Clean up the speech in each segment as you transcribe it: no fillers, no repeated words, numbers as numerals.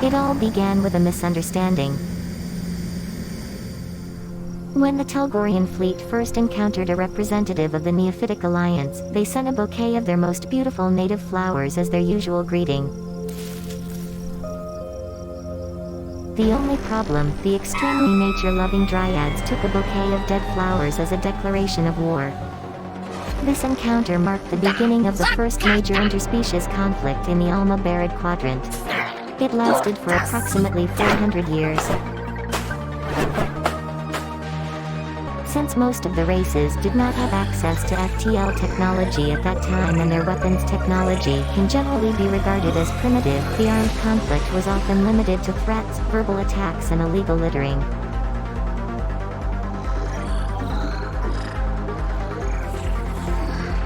It all began with a misunderstanding. When the Telgorian fleet first encountered a representative of the Neophytic Alliance, they sent a bouquet of their most beautiful native flowers as their usual greeting. The only problem, the extremely nature-loving dryads took a bouquet of dead flowers as a declaration of war. This encounter marked the beginning of the first major interspecies conflict in the Alma-Barid quadrant. It lasted for approximately 400 years. Since most of the races did not have access to FTL technology at that time and their weapons technology can generally be regarded as primitive, the armed conflict was often limited to threats, verbal attacks and illegal littering.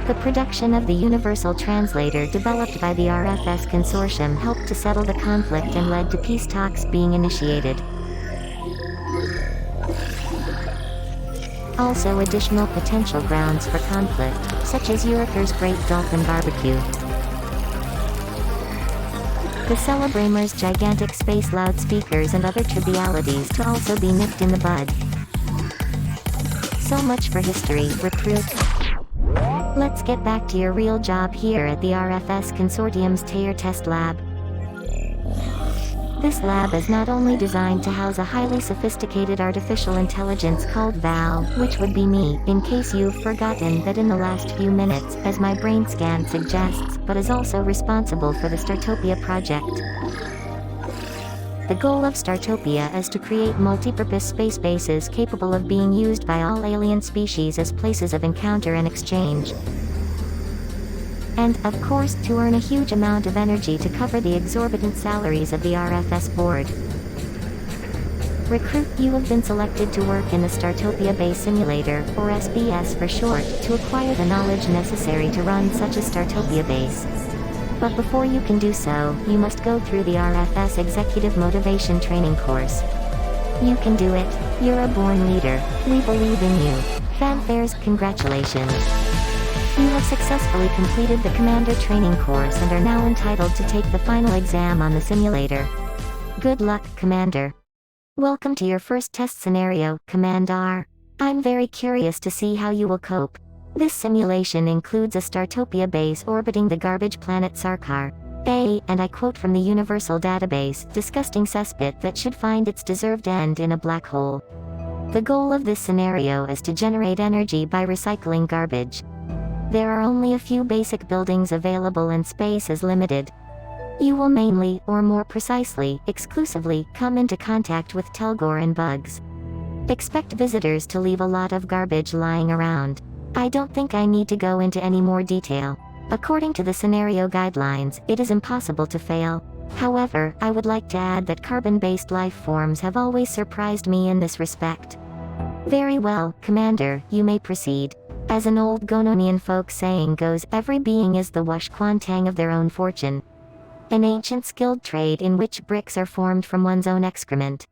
The production of the Universal Translator developed by the RFS Consortium helped to settle the conflict and led to peace talks being initiated. Also additional potential grounds for conflict, such as Uriker's Great Dolphin Barbecue. The Celebramers' gigantic space loudspeakers and other trivialities to also be nipped in the bud. So much for history, recruit. Let's get back to your real job here at the RFS Consortium's Tear Test Lab. This lab is not only designed to house a highly sophisticated artificial intelligence called Val, which would be me, in case you've forgotten that in the last few minutes, as my brain scan suggests, but is also responsible for the Startopia project. The goal of Startopia is to create multi-purpose space bases capable of being used by all alien species as places of encounter and exchange. And, of course, to earn a huge amount of energy to cover the exorbitant salaries of the RFS board. Recruit, you have been selected to work in the Startopia Base Simulator, or SBS for short, to acquire the knowledge necessary to run such a Startopia base. But before you can do so, you must go through the RFS Executive Motivation Training course. You can do it. You're a born leader. We believe in you. Fanfares, congratulations. You have successfully completed the Commander training course and are now entitled to take the final exam on the simulator. Good luck, Commander. Welcome to your first test scenario, Commander. I'm very curious to see how you will cope. This simulation includes a Startopia base orbiting the garbage planet Sarkar. And I quote from the Universal Database, disgusting cesspit that should find its deserved end in a black hole. The goal of this scenario is to generate energy by recycling garbage. There are only a few basic buildings available and space is limited. You will mainly, or more precisely, exclusively, come into contact with Telgor and bugs. Expect visitors to leave a lot of garbage lying around. I don't think I need to go into any more detail. According to the scenario guidelines, it is impossible to fail. However, I would like to add that carbon-based life forms have always surprised me in this respect. Very well, Commander, you may proceed. As an old Gononian folk saying goes, every being is the wash quantang of their own fortune. An ancient skilled trade in which bricks are formed from one's own excrement.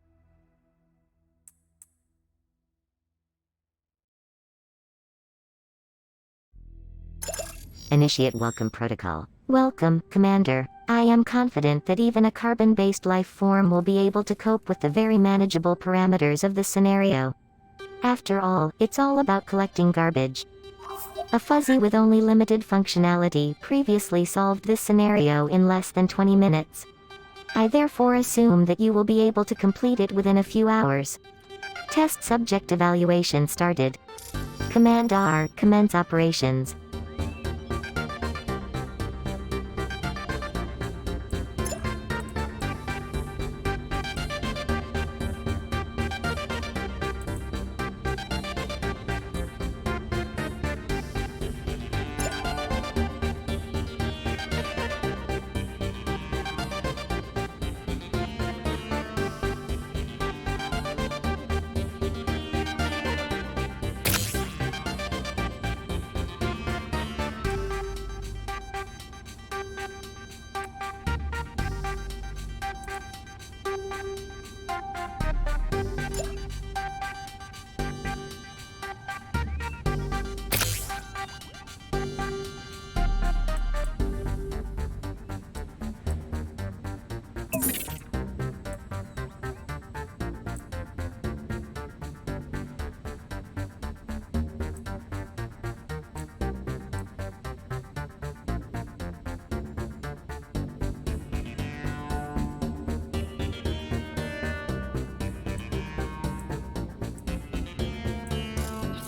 Initiate Welcome Protocol. Welcome, Commander. I am confident that even a carbon-based life form will be able to cope with the very manageable parameters of this scenario. After all, it's all about collecting garbage. A fuzzy with only limited functionality previously solved this scenario in less than 20 minutes. I therefore assume that you will be able to complete it within a few hours. Test subject evaluation started. Command R, commence operations.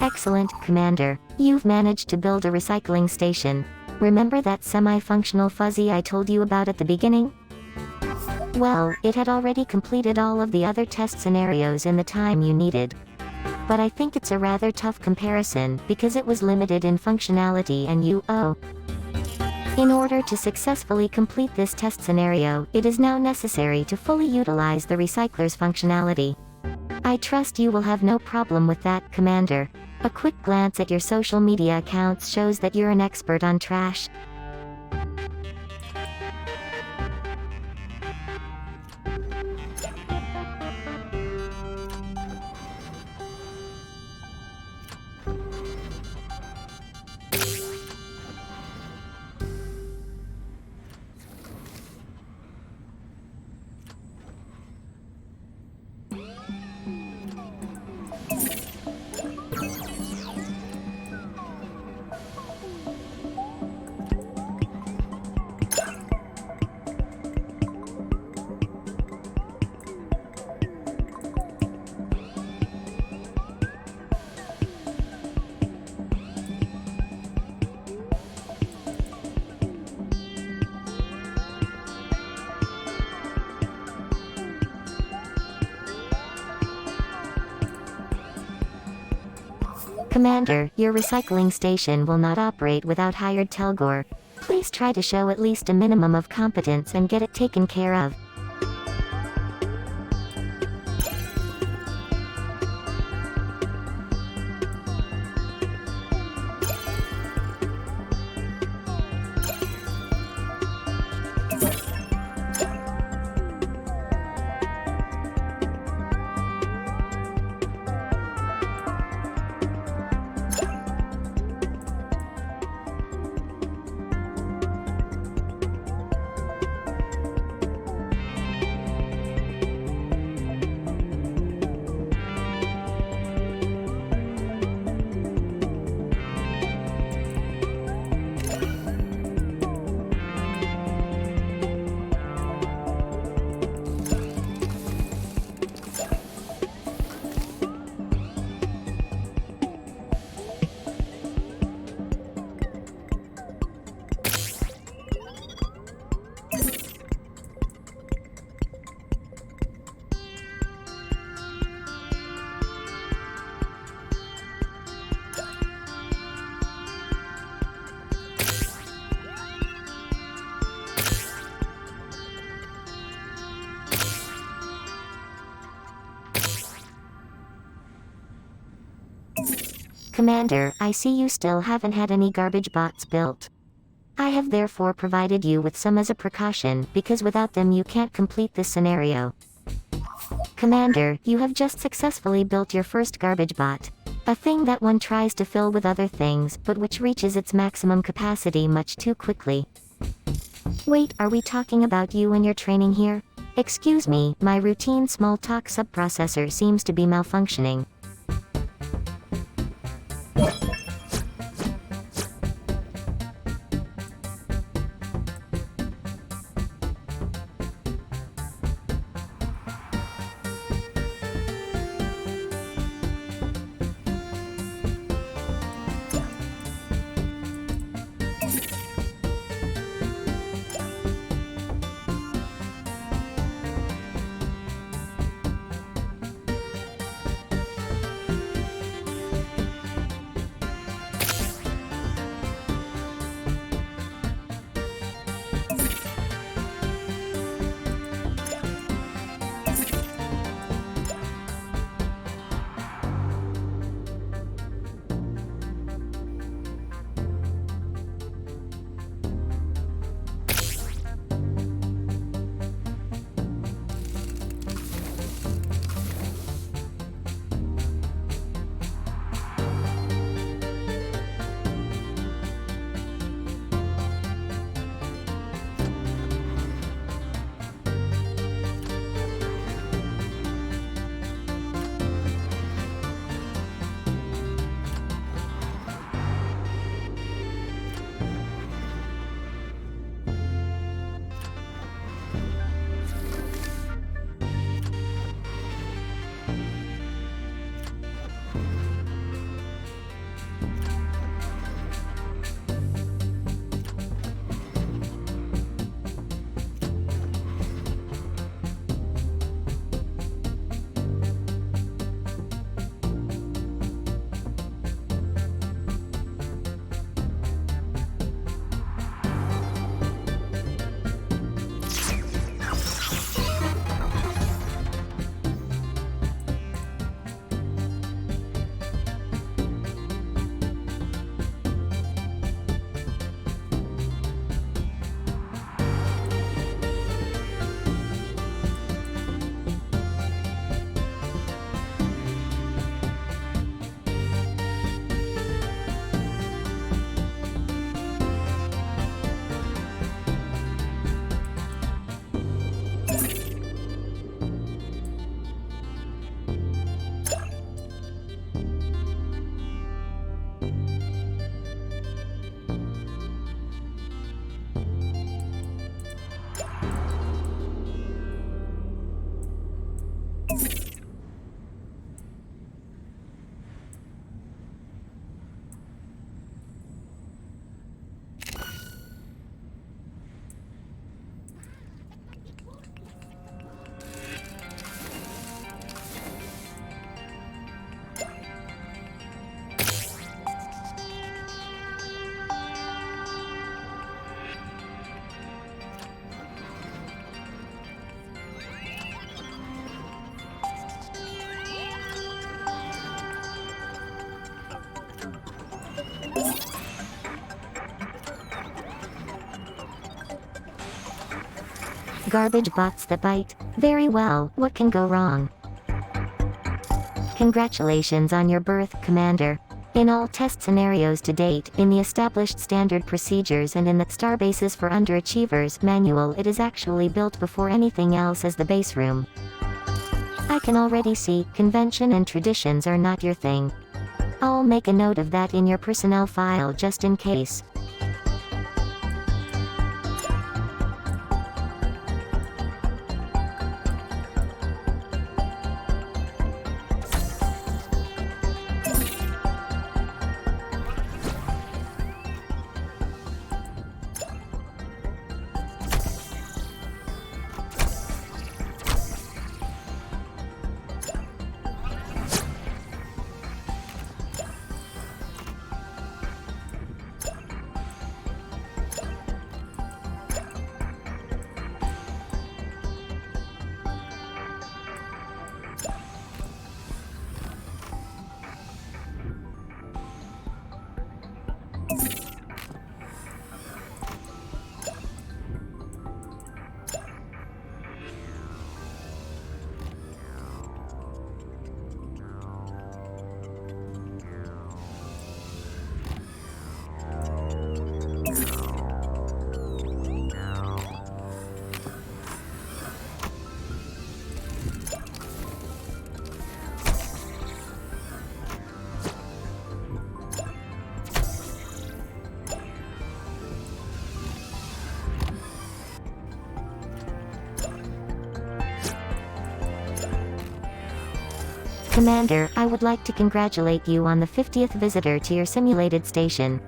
Excellent, Commander. You've managed to build a recycling station. Remember that semi-functional fuzzy I told you about at the beginning? Well, it had already completed all of the other test scenarios in the time you needed. But I think it's a rather tough comparison, because it was limited in functionality and in order to successfully complete this test scenario, it is now necessary to fully utilize the recycler's functionality. I trust you will have no problem with that, Commander. A quick glance at your social media accounts shows that you're an expert on trash. Commander, your recycling station will not operate without hired Telgor. Please try to show at least a minimum of competence and get it taken care of. Commander, I see you still haven't had any garbage bots built. I have therefore provided you with some as a precaution, because without them you can't complete this scenario. Commander, you have just successfully built your first garbage bot. A thing that one tries to fill with other things, but which reaches its maximum capacity much too quickly. Wait, are we talking about you and your training here? Excuse me, my routine small talk subprocessor seems to be malfunctioning. Garbage bots that bite. Very well, what can go wrong? Congratulations on your birth, Commander. In all test scenarios to date, in the established standard procedures and in the Starbases for Underachievers manual, it is actually built before anything else as the base room. I can already see, convention and traditions are not your thing. I'll make a note of that in your personnel file just in case. Commander, I would like to congratulate you on the 50th visitor to your simulated station.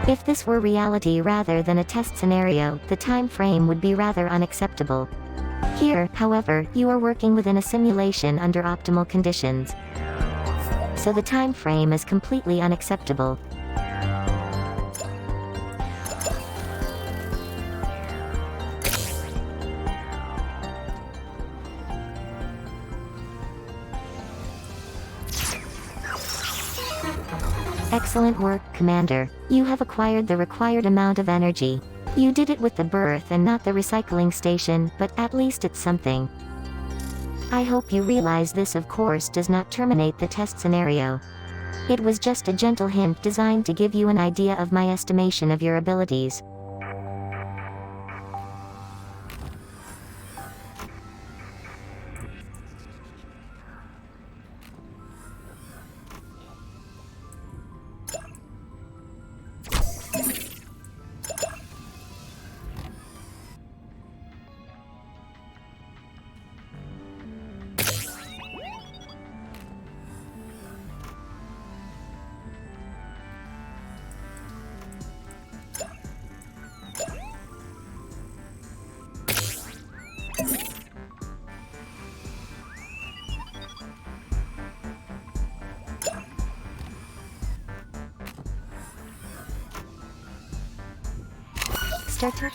If this were reality rather than a test scenario, the time frame would be rather unacceptable. Here, however, you are working within a simulation under optimal conditions. So the time frame is completely unacceptable. Excellent work, Commander. You have acquired the required amount of energy. You did it with the birth and not the recycling station, but at least it's something. I hope you realize this, of course, does not terminate the test scenario. It was just a gentle hint designed to give you an idea of my estimation of your abilities.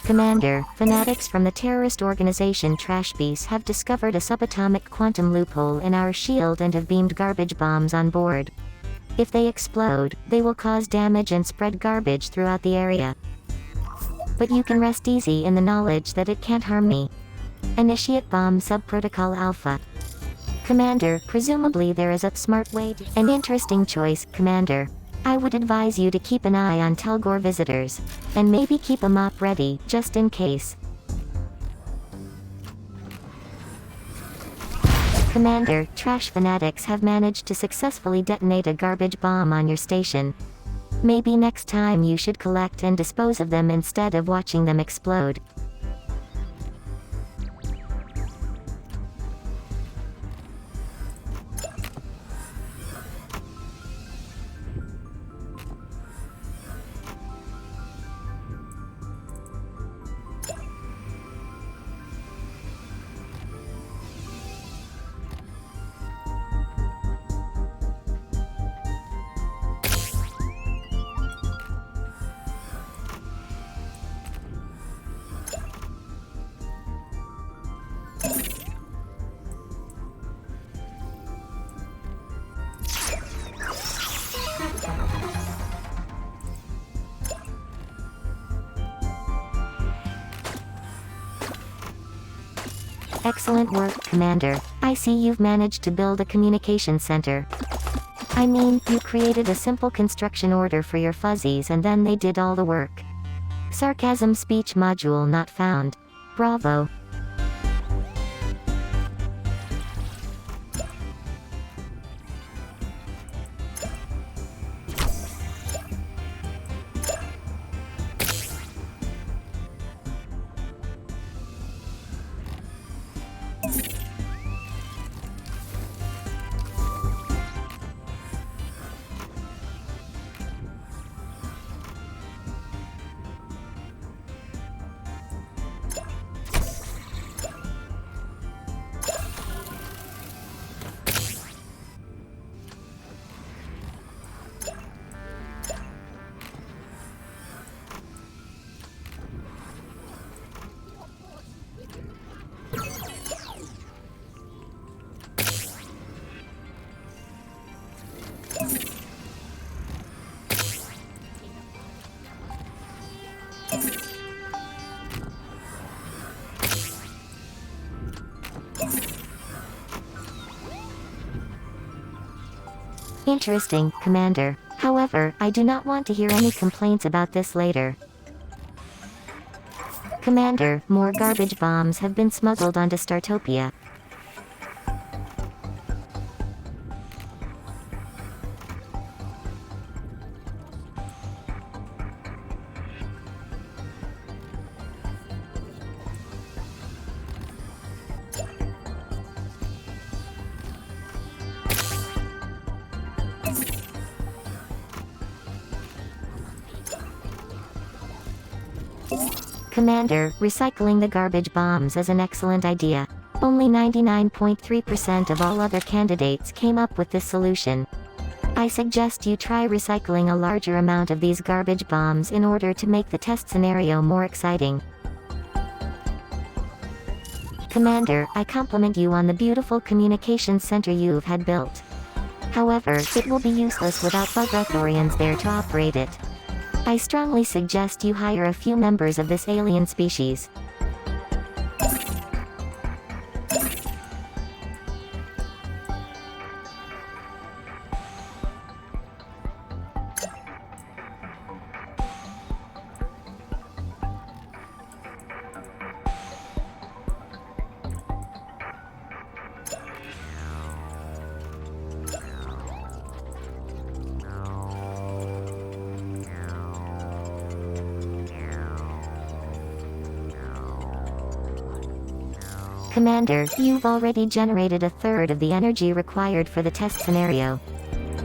Commander, fanatics from the terrorist organization Spacebase have discovered a subatomic quantum loophole in our shield and have beamed garbage bombs on board. If they explode, they will cause damage and spread garbage throughout the area. But you can rest easy in the knowledge that it can't harm me. Initiate bomb subprotocol Alpha. Commander, presumably there is a smart way to— An interesting choice, Commander. I would advise you to keep an eye on Telgor visitors, and maybe keep a mop ready, just in case. Commander, trash fanatics have managed to successfully detonate a garbage bomb on your station. Maybe next time you should collect and dispose of them instead of watching them explode. Excellent work, Commander. I see you've managed to build a communication center. I mean, you created a simple construction order for your fuzzies and then they did all the work. Sarcasm speech module not found. Bravo. Interesting, Commander. However, I do not want to hear any complaints about this later. Commander, more garbage bombs have been smuggled onto Startopia. Commander, recycling the garbage bombs is an excellent idea. Only 99.3% of all other candidates came up with this solution. I suggest you try recycling a larger amount of these garbage bombs in order to make the test scenario more exciting. Commander, I compliment you on the beautiful communications center you've had built. However, it will be useless without Bugrathorians there to operate it. I strongly suggest you hire a few members of this alien species. Commander, you've already generated a third of the energy required for the test scenario.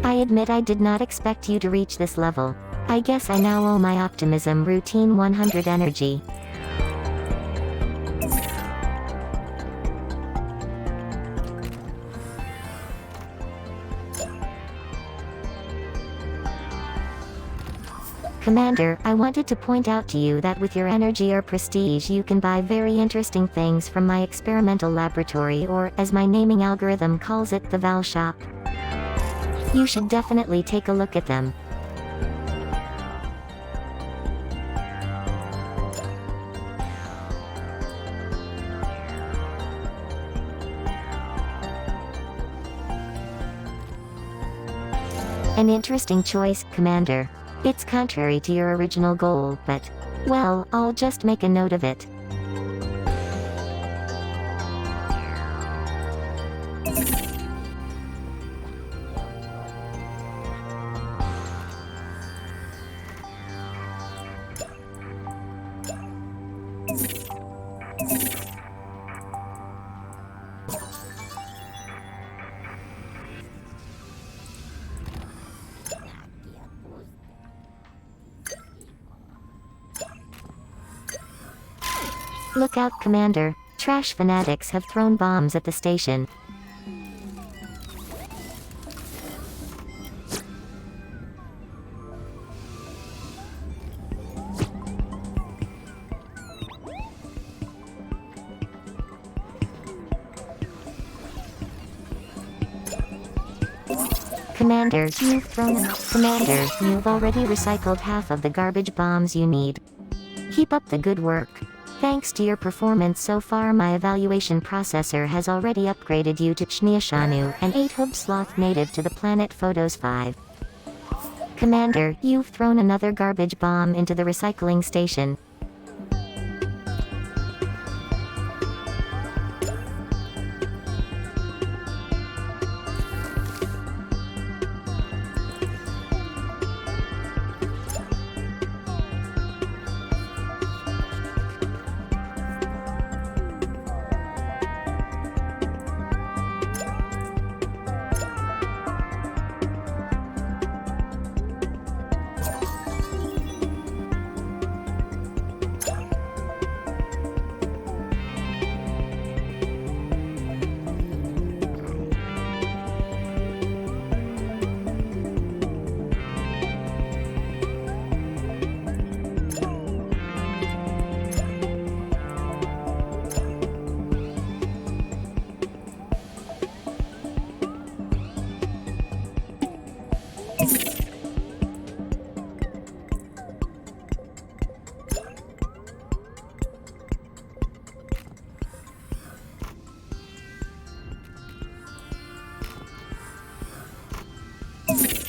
I admit I did not expect you to reach this level. I guess I now owe my optimism routine 100 energy. Commander, I wanted to point out to you that with your energy or prestige you can buy very interesting things from my experimental laboratory, or, as my naming algorithm calls it, the Val Shop. You should definitely take a look at them. An interesting choice, Commander. It's contrary to your original goal, but, well, I'll just make a note of it. Look out, Commander. Trash fanatics have thrown bombs at the station. Commander, you've already recycled half of the garbage bombs you need. Keep up the good work. Thanks to your performance so far, my evaluation processor has already upgraded you to Chniashanu, an 8-hoof sloth native to the planet Photos 5. Commander, you've thrown another garbage bomb into the recycling station.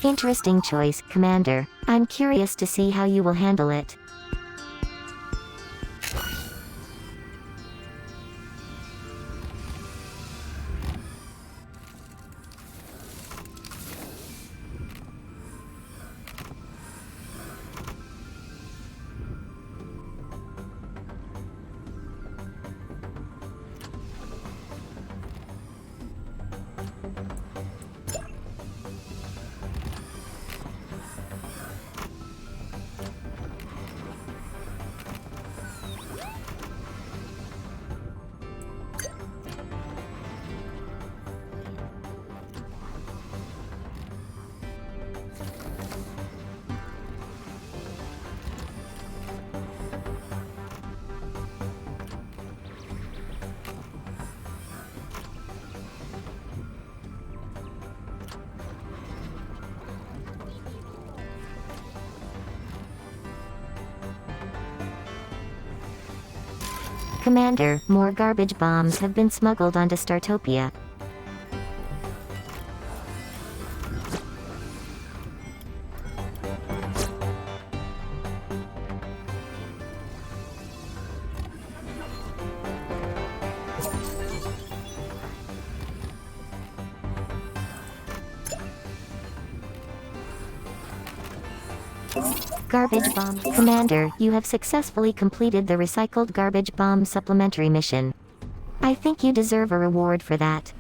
Interesting choice, Commander. I'm curious to see how you will handle it. Commander, more garbage bombs have been smuggled onto Startopia. Garbage bomb. Commander, you have successfully completed the recycled garbage bomb supplementary mission. I think you deserve a reward for that.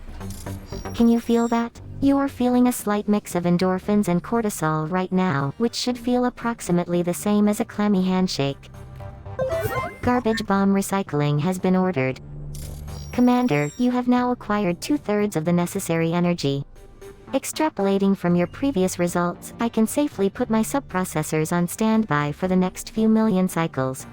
Can you feel that? You're feeling a slight mix of endorphins and cortisol right now, which should feel approximately the same as a clammy handshake. Garbage bomb recycling has been ordered. Commander, you have now acquired 2/3 of the necessary energy. Extrapolating from your previous results, I can safely put my subprocessors on standby for the next few million cycles.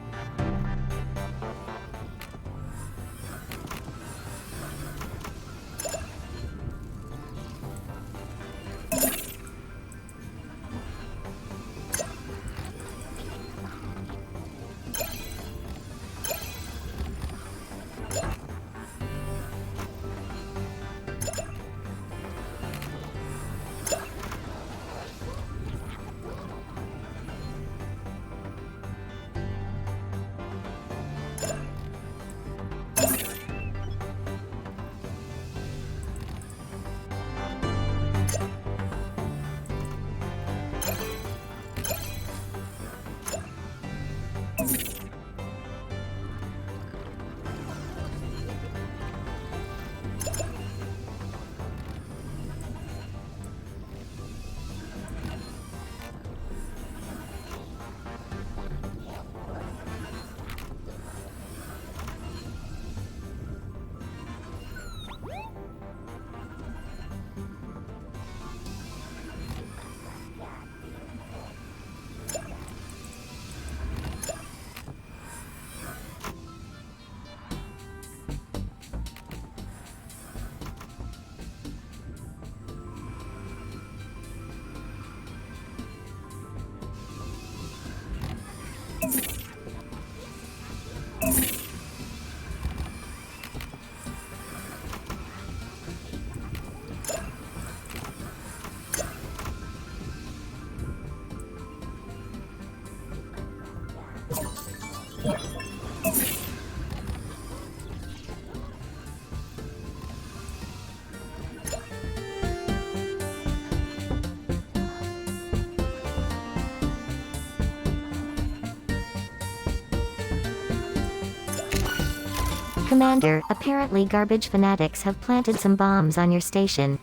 Commander, apparently garbage fanatics have planted some bombs on your station.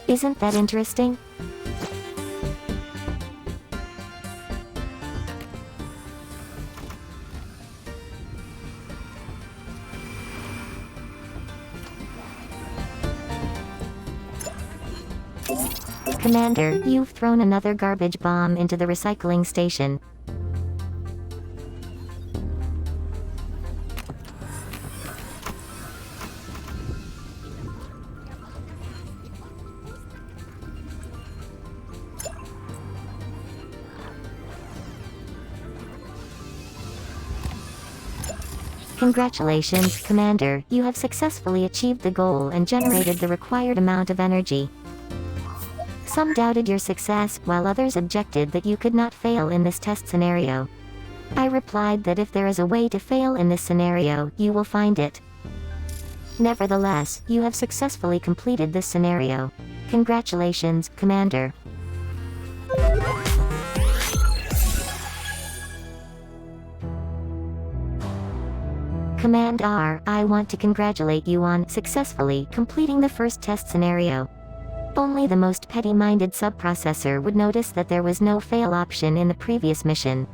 Isn't that interesting? Commander, you've thrown another garbage bomb into the recycling station. Congratulations, Commander, you have successfully achieved the goal and generated the required amount of energy. Some doubted your success, while others objected that you could not fail in this test scenario. I replied that if there is a way to fail in this scenario, you will find it. Nevertheless, you have successfully completed this scenario. Congratulations, Commander. Command R, I want to congratulate you on successfully completing the first test scenario. Only the most petty-minded subprocessor would notice that there was no fail option in the previous mission.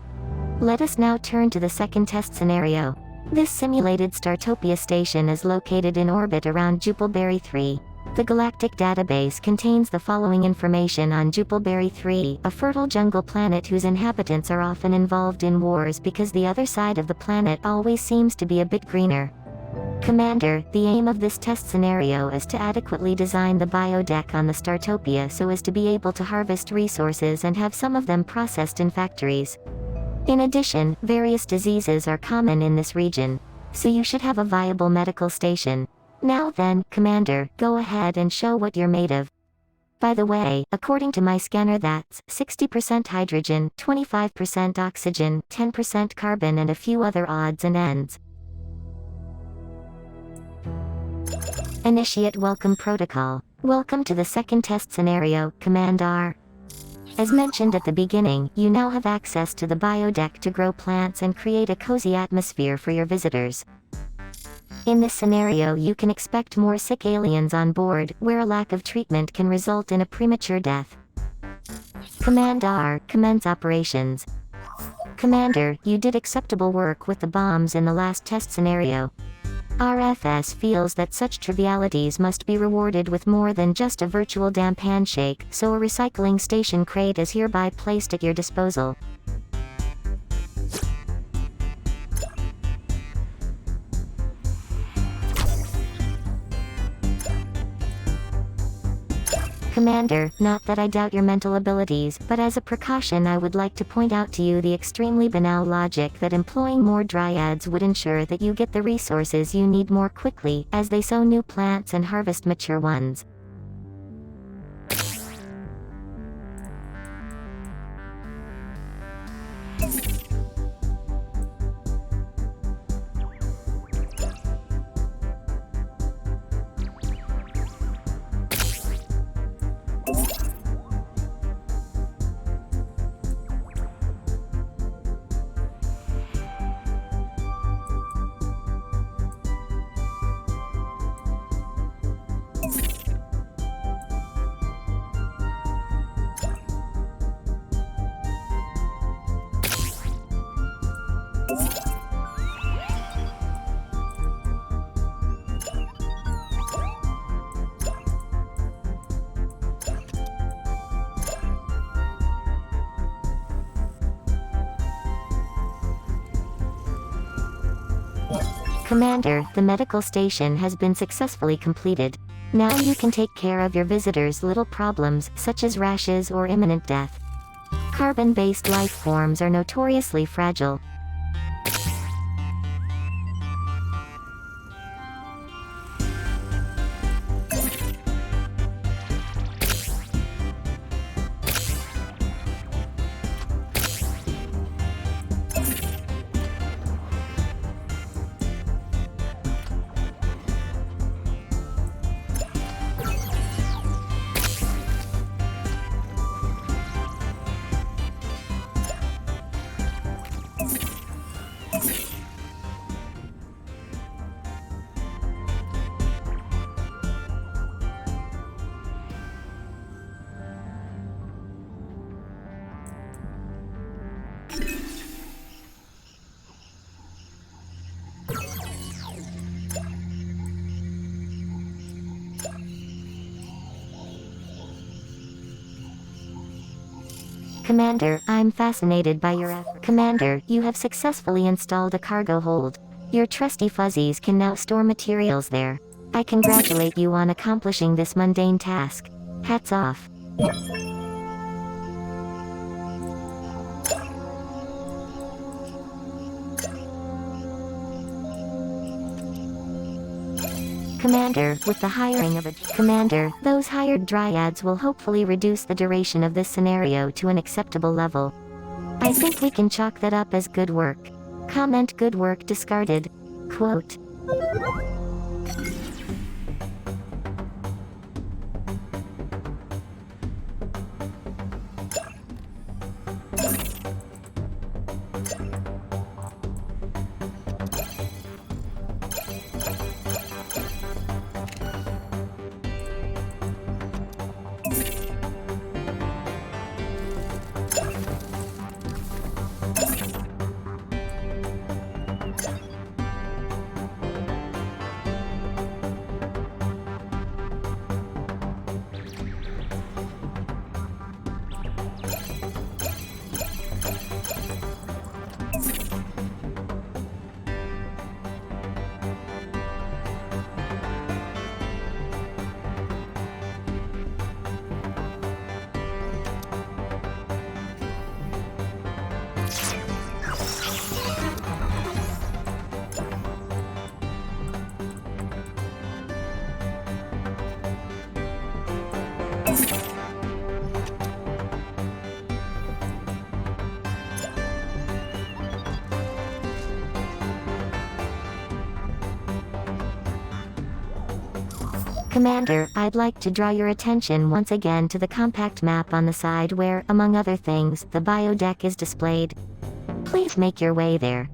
Let us now turn to the second test scenario. This simulated Startopia station is located in orbit around Jupilberry 3. The galactic database contains the following information on Jupilberry 3, a fertile jungle planet whose inhabitants are often involved in wars because the other side of the planet always seems to be a bit greener. Commander, the aim of this test scenario is to adequately design the biodeck on the Startopia so as to be able to harvest resources and have some of them processed in factories. In addition, various diseases are common in this region, so you should have a viable medical station. Now then, Commander, go ahead and show what you're made of. By the way, according to my scanner that's 60% hydrogen, 25% oxygen, 10% carbon and a few other odds and ends. Initiate Welcome Protocol. Welcome to the second test scenario, Command R. As mentioned at the beginning, you now have access to the biodeck to grow plants and create a cozy atmosphere for your visitors. In this scenario you can expect more sick aliens on board, where a lack of treatment can result in a premature death. Command R, commence operations. Commander, you did acceptable work with the bombs in the last test scenario. RFS feels that such trivialities must be rewarded with more than just a virtual damp handshake, so a recycling station crate is hereby placed at your disposal. Commander, not that I doubt your mental abilities, but as a precaution I would like to point out to you the extremely banal logic that employing more dryads would ensure that you get the resources you need more quickly, as they sow new plants and harvest mature ones. Commander, the medical station has been successfully completed. Now you can take care of your visitors' little problems, such as rashes or imminent death. Carbon-based life forms are notoriously fragile. Commander, I'm fascinated by your effort. Commander, you have successfully installed a cargo hold. Your trusty fuzzies can now store materials there. I congratulate you on accomplishing this mundane task. Hats off. Commander, with the hiring of a Commander, those hired dryads will hopefully reduce the duration of this scenario to an acceptable level. I think we can chalk that up as good work. Comment good work discarded. Quote. Commander, I'd like to draw your attention once again to the compact map on the side where, among other things, the biodeck is displayed. Please make your way there.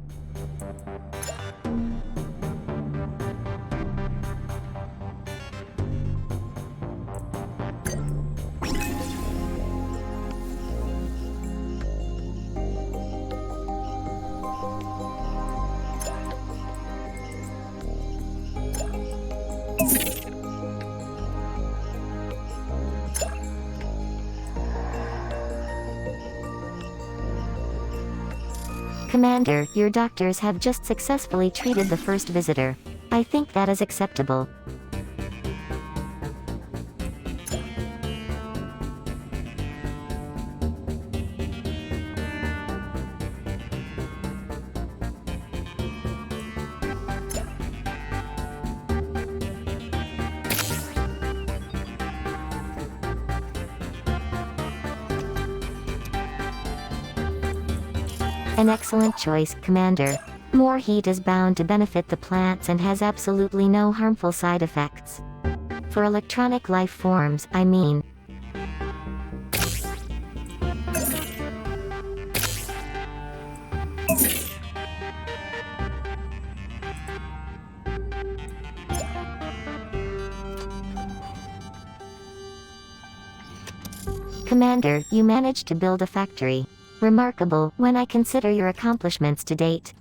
Commander, your doctors have just successfully treated the first visitor. I think that is acceptable. An excellent choice, Commander. More heat is bound to benefit the plants and has absolutely no harmful side effects. For electronic life forms, I mean. Commander, you managed to build a factory. Remarkable, when I consider your accomplishments to date.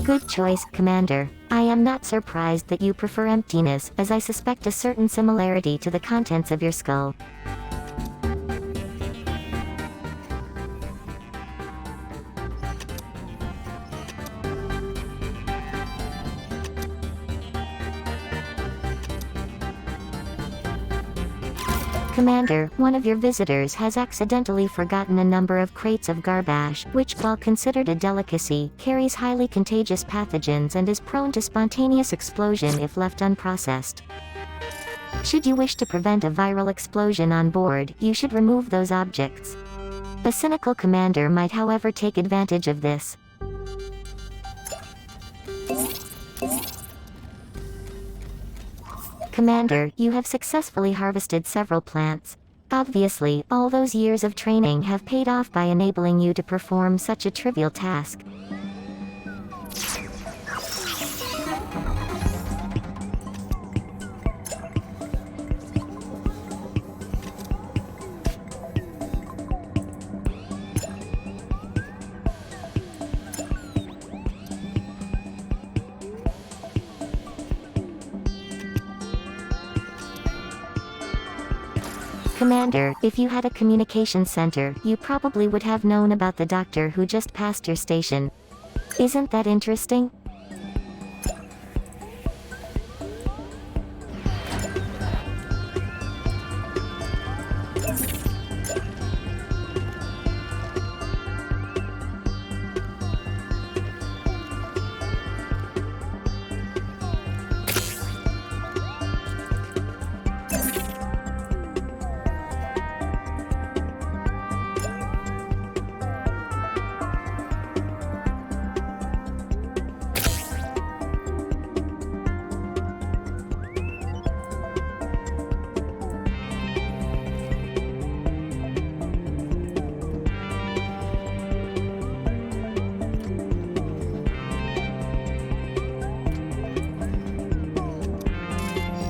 Good choice, Commander. I am not surprised that you prefer emptiness, as I suspect a certain similarity to the contents of your skull. Commander, one of your visitors has accidentally forgotten a number of crates of garbage, which, while considered a delicacy, carries highly contagious pathogens and is prone to spontaneous explosion if left unprocessed. Should you wish to prevent a viral explosion on board, you should remove those objects. A cynical commander might, however, take advantage of this. Commander, you have successfully harvested several plants. Obviously, all those years of training have paid off by enabling you to perform such a trivial task. Commander, if you had a communications center, you probably would have known about the doctor who just passed your station. Isn't that interesting?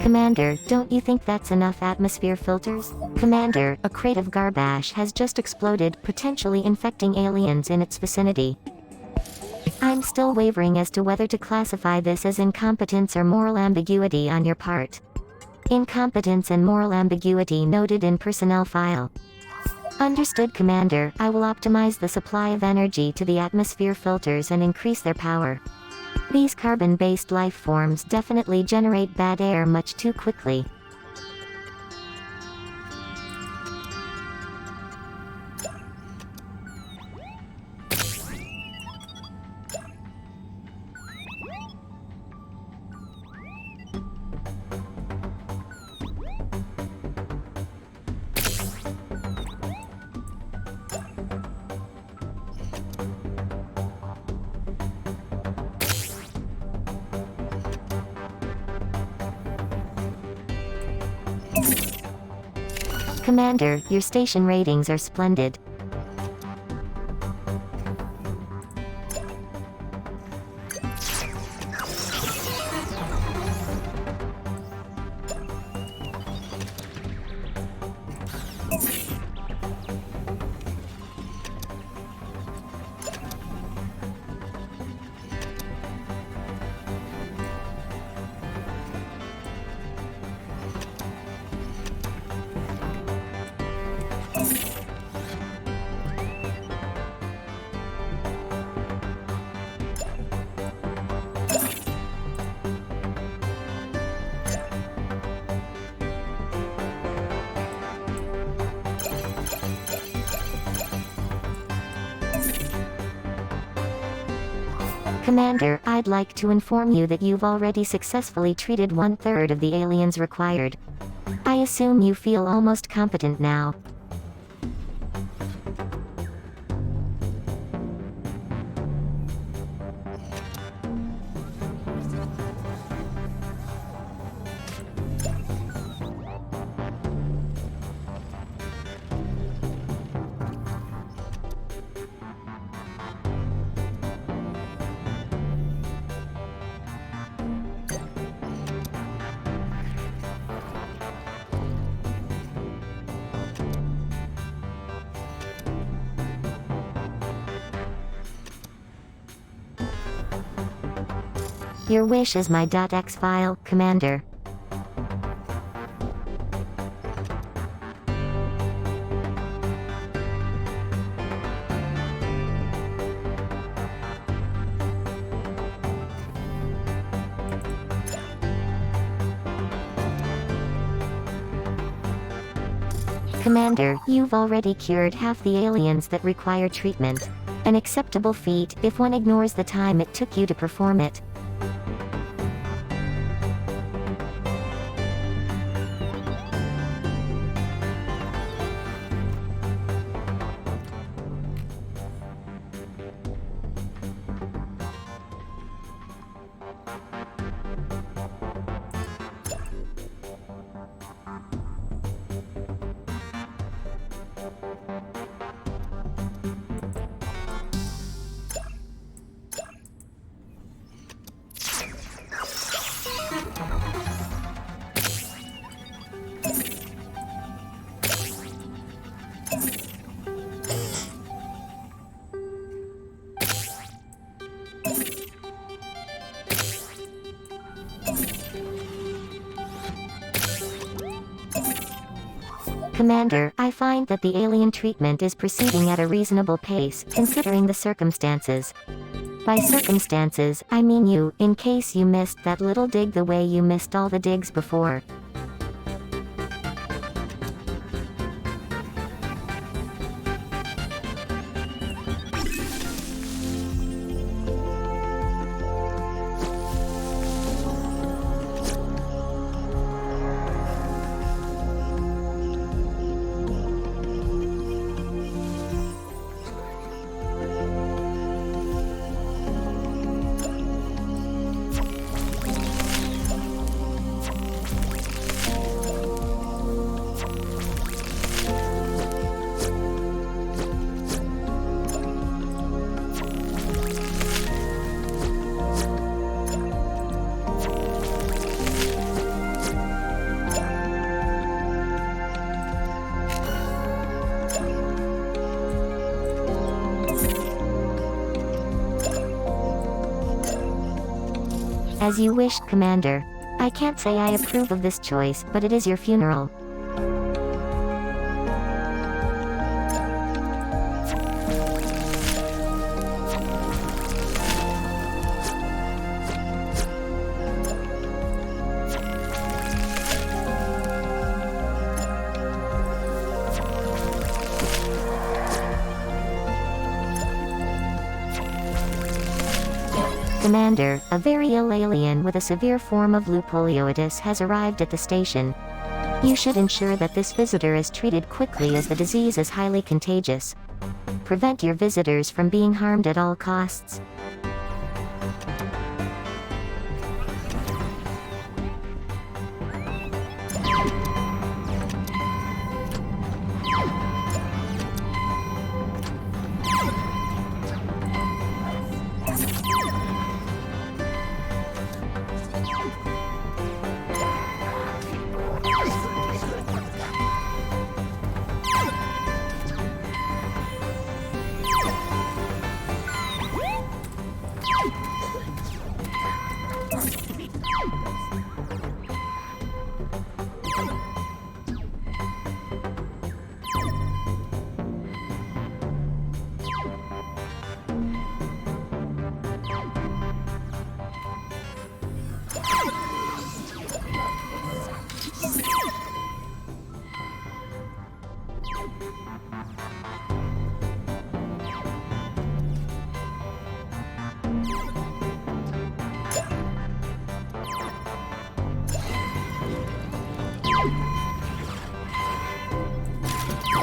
Commander, don't you think that's enough atmosphere filters? Commander, a crate of garbage has just exploded, potentially infecting aliens in its vicinity. I'm still wavering as to whether to classify this as incompetence or moral ambiguity on your part. Incompetence and moral ambiguity noted in personnel file. Understood, Commander. I will optimize the supply of energy to the atmosphere filters and increase their power. These carbon-based life forms definitely generate bad air much too quickly. Commander, your station ratings are splendid. Commander, I'd like to inform you that you've already successfully treated 1/3 of the aliens required. I assume you feel almost competent now. Your wish is my .x file, Commander. Commander, you've already cured half the aliens that require treatment. An acceptable feat, if one ignores the time it took you to perform it. Commander, I find that the alien treatment is proceeding at a reasonable pace, considering the circumstances. By circumstances, I mean you, in case you missed that little dig the way you missed all the digs before. As you wish, Commander. I can't say I approve of this choice, but it is your funeral. Commander, a very ill alien with a severe form of leupolioitis has arrived at the station. You should ensure that this visitor is treated quickly as the disease is highly contagious. Prevent your visitors from being harmed at all costs.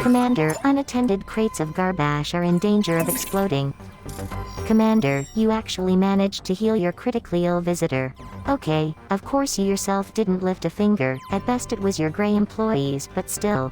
Commander, unattended crates of garbage are in danger of exploding. Commander, you actually managed to heal your critically ill visitor. Okay, of course you yourself didn't lift a finger, at best it was your gray employees, but still.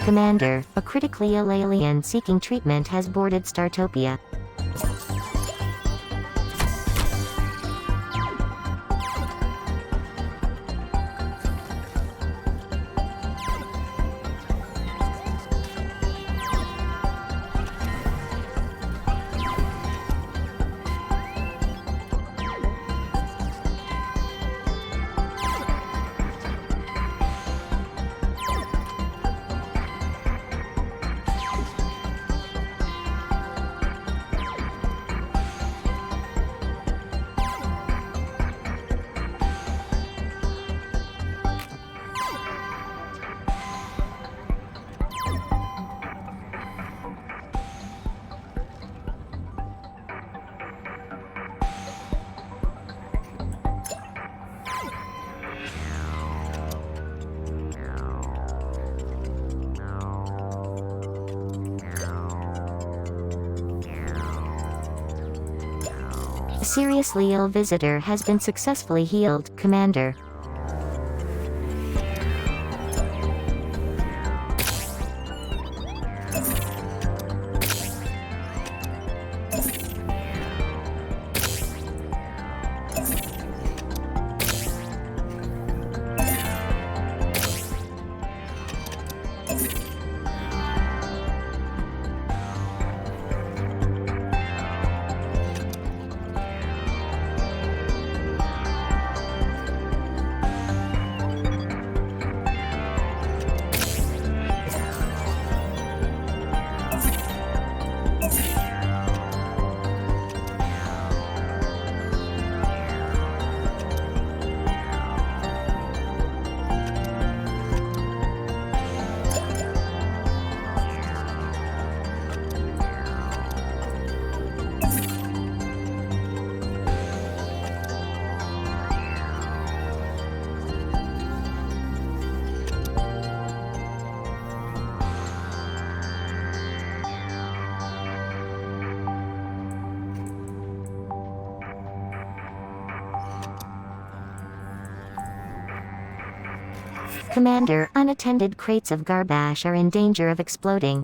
Commander, a critically ill alien seeking treatment has boarded Startopia. A seriously ill visitor has been successfully healed, Commander. Commander, unattended crates of garbage are in danger of exploding.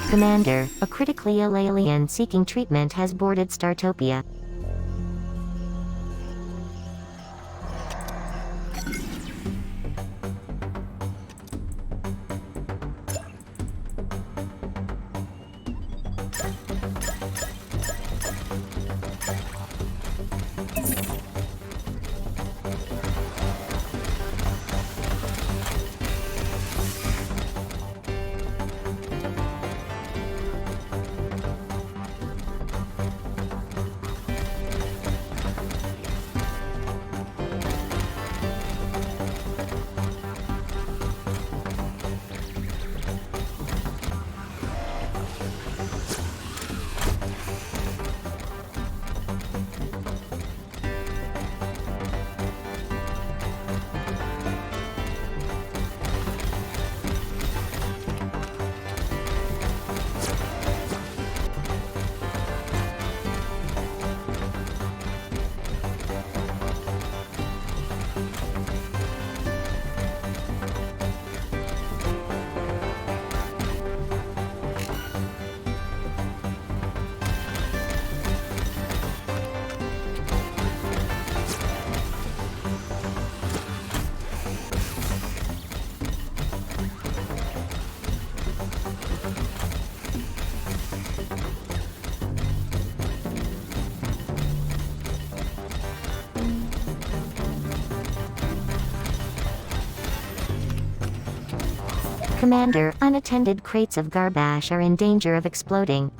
Commander, a critically ill alien seeking treatment has boarded Startopia. Commander, unattended crates of garbage are in danger of exploding.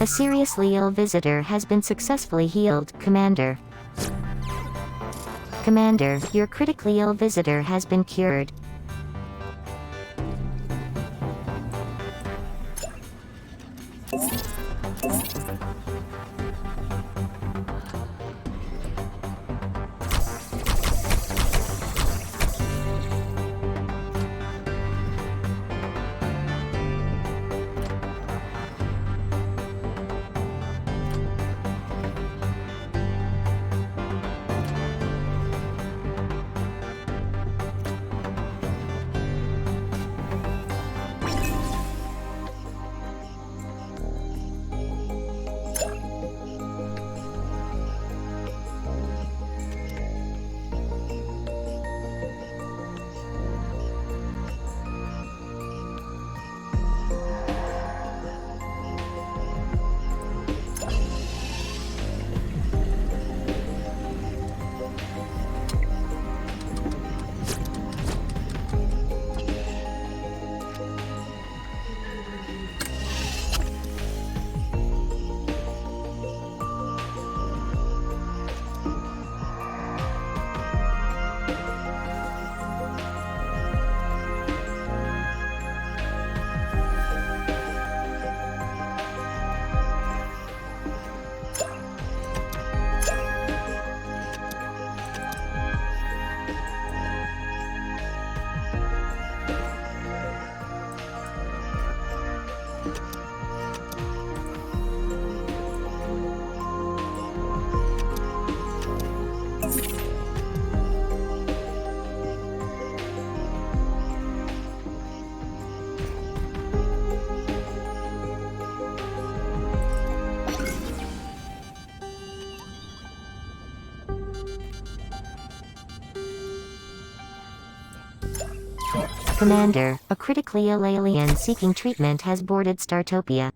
A seriously ill visitor has been successfully healed, Commander. Commander, your critically ill visitor has been cured. Commander, a critically ill alien seeking treatment has boarded Startopia.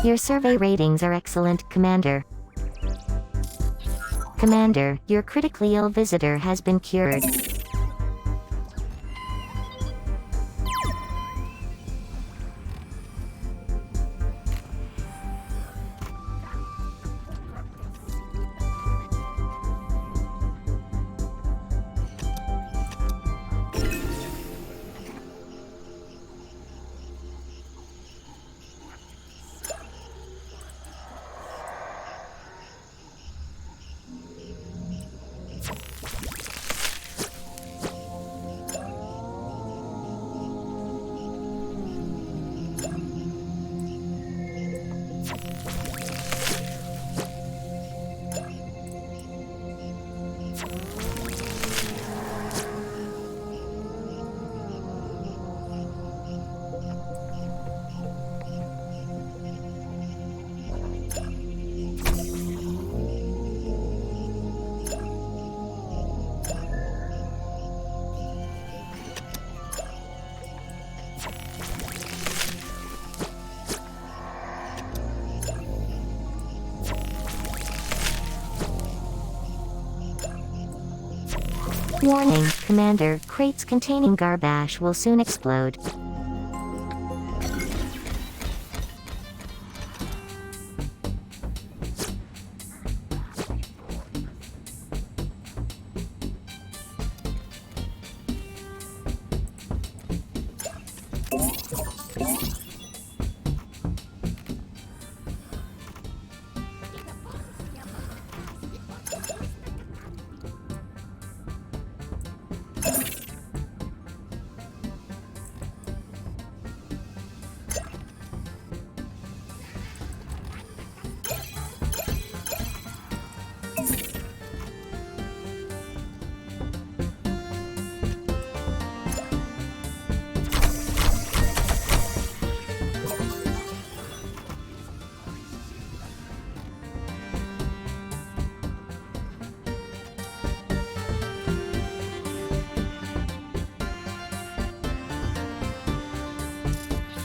Your survey ratings are excellent, Commander. Commander, your critically ill visitor has been cured. Warning, Commander, crates containing garbage will soon explode.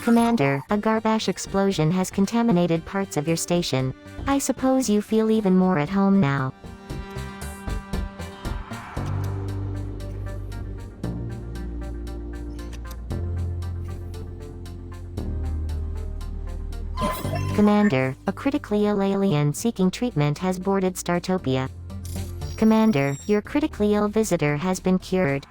Commander, a garbage explosion has contaminated parts of your station. I suppose you feel even more at home now. Commander, a critically ill alien seeking treatment has boarded Startopia. Commander, your critically ill visitor has been cured.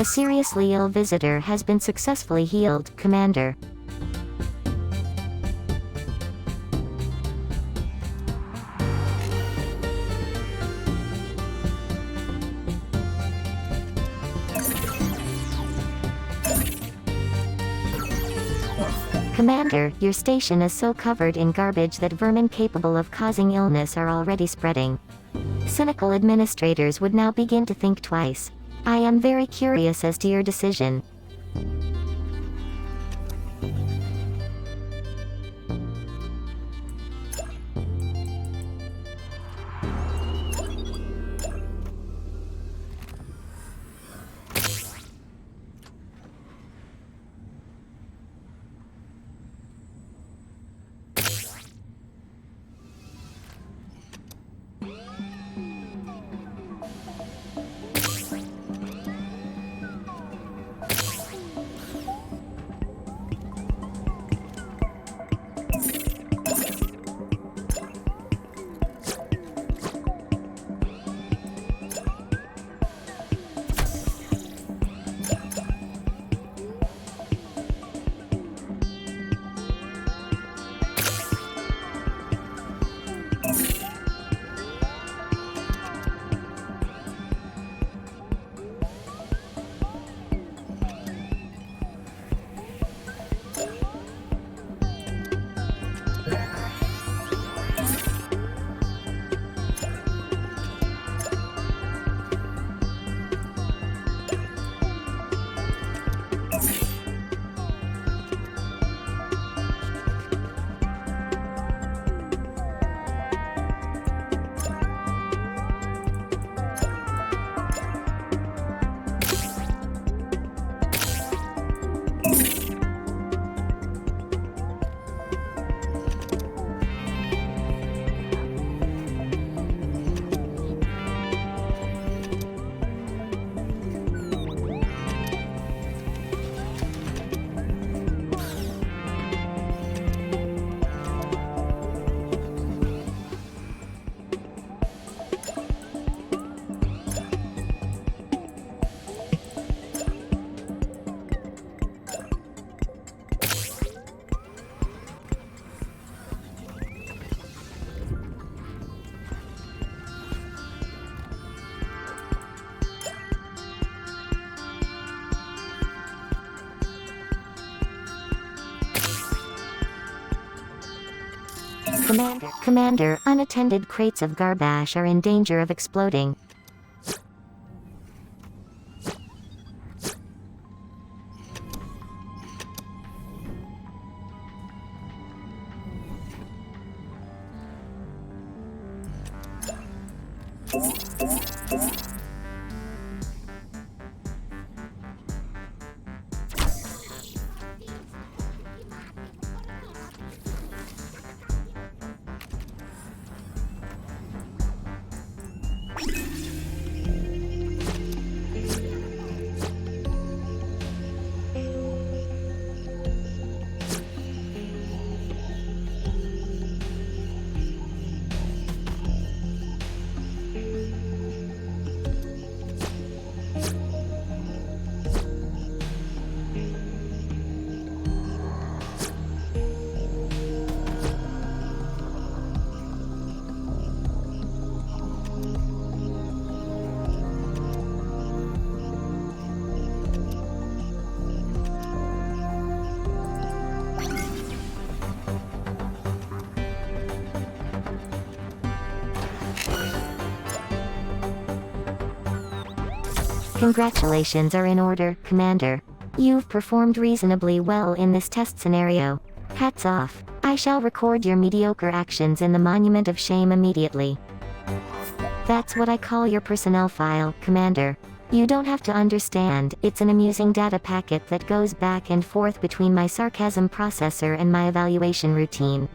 A seriously ill visitor has been successfully healed, Commander. Commander, your station is so covered in garbage that vermin capable of causing illness are already spreading. Cynical administrators would now begin to think twice. I am very curious as to your decision. Commander, unattended crates of garbage are in danger of exploding. Congratulations are in order, Commander. You've performed reasonably well in this test scenario. Hats off. I shall record your mediocre actions in the Monument of Shame immediately. That's what I call your personnel file, Commander. You don't have to understand, it's an amusing data packet that goes back and forth between my sarcasm processor and my evaluation routine.